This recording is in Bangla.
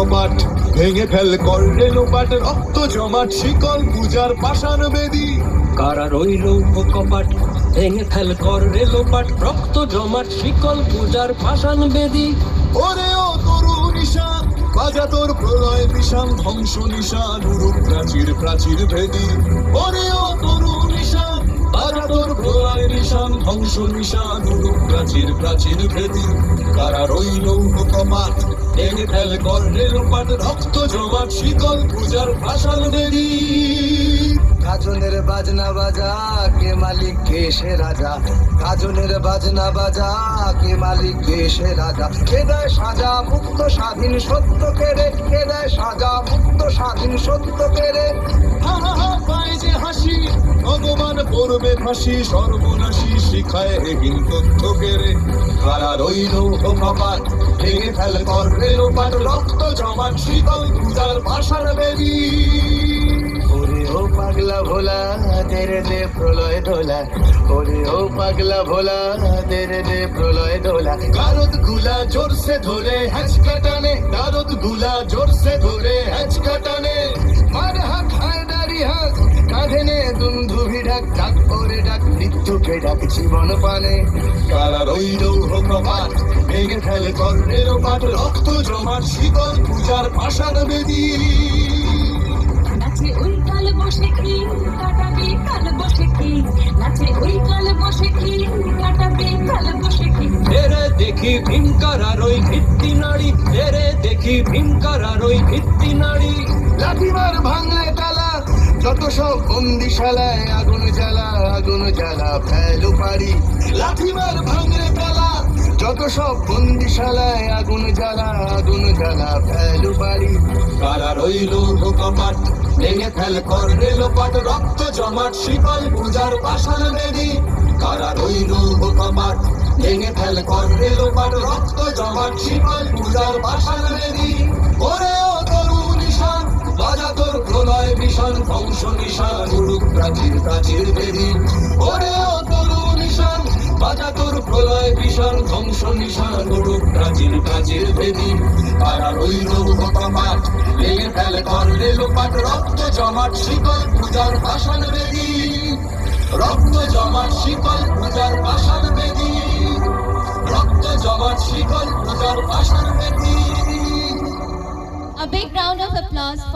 কপাট, ভেঙে ফেল কর রেলোপাট, রক্ত জমাট শিকল পূজার পাষাণ বেদী। কারা রইল কপাট, ভেঙে ফেল কর রেলোপাট, রক্ত জমাট শিকল পূজার পাষাণ বেদী। ওরে ও তরু নিশান, বাজা তোর প্রলয় বিষাণ, ধ্বংস নিশান উড়ুক প্রাচীর প্রাচীর ভেদী। ওরে ও তরু নিশান, বাজা তোর প্রলয় নিশান, ধ্বংস নিশান উড়ুক প্রাচীর প্রাচীর ভেদী। কারা রইল কপাট, ভেঙে ফেল কর রেলোপাট, রক্ত জমাট শিকল পূজার পাষাণ বেদী। গাজনের বাজনা বাজা, কে মালিক কে সে রাজা। গাজনের বাজনা বাজা, কে মালিক কে সে রাজা। কে দেয় সাজা মুক্ত স্বাধীন সত্য কেড়ে, কে দেয় সাজা মুক্ত স্বাধীন সত্য কেড়ে। হা হা হা পায় যে হাসি, ভগবান পড়বে ফাঁসি, সর্বনাশী শিখায় হীন তথ্য কেড়ে। কারা রইল কপাট, ভেঙে ফেল কর রেলোপাট, রক্ত জমাট শিকল পূজার পাষাণ বেদী। ওরে ও পাগলা ভোলা, তেরে দে প্রলয় দোলা। ওরে ও পাগলা ভোলা, তেরে দে প্রলয় দোলা। গারদ গুলা জোরসে ধরে হ্যাচকা টানে, গারদ গুলা জোরসে ধরে হ্যাচকা টানে। মার হাত হায়দারি হাত, কাঁধে নে দুন্ধুভি ডাক, ডাক করে ডাক মৃত্যুকে ডাক জীবন পানে। কারা রইল কপাট, ভেঙে ফেল কর রেলোপাট, রক্ত জমাট শিকল পূজার পাষাণ বেদী। নাচে ওই কাল বসে কি কাটাবে কাল বসে কি, নাচে ওই কাল বসে কি কাটাবে কাল বসে কি। এরে দেখি ভীমকার আর ওই ভিত্তি নারী, এরে দেখি ভীমকার আর ওই ভিত্তি নারী। লাঠিমার ভাঙলে তালা, যত সব বন্দিশালায় আগুন জ্বালা, আগুন জ্বালা ফেলু পারি। লাঠিমার ভাঙলে তালা, যত সব বন্দিশালায় আগুন জ্বালা, আগুন জ্বালা ফেলু পারি। কারা রইল কপাট, ভেঙে ফেল কর রেলোপাট, রক্ত জমাট শিকল পূজার পাষাণ বেদী। কারা রইল কপাট, ভেঙে ফেল কর রেলোপাট, রক্ত জমাট শিকল পূজার পাষাণ বেদী। ওরে ও তরু নিশান, বাজা তোর প্রলয় বিষাণ, ধ্বংস নিশান উড়ুক প্রাচীর প্রাচীর ভেদী। ওরে ও তরু নিশান, বাজা তোর প্রলয় বিষাণ, ধ্বংস নিশান উড়ুক প্রাচীর প্রাচীর ভেদী। কারা রইল কপাট, ভেঙে ফেল কর রেলোপাট, রক্ত জমাট শিকল পূজার পাষাণ বেদী। রক্ত জমাট শিকল পূজার পাষাণ বেদী, রক্ত জমাট শিকল পূজার পাষাণ বেদী। A big round of applause for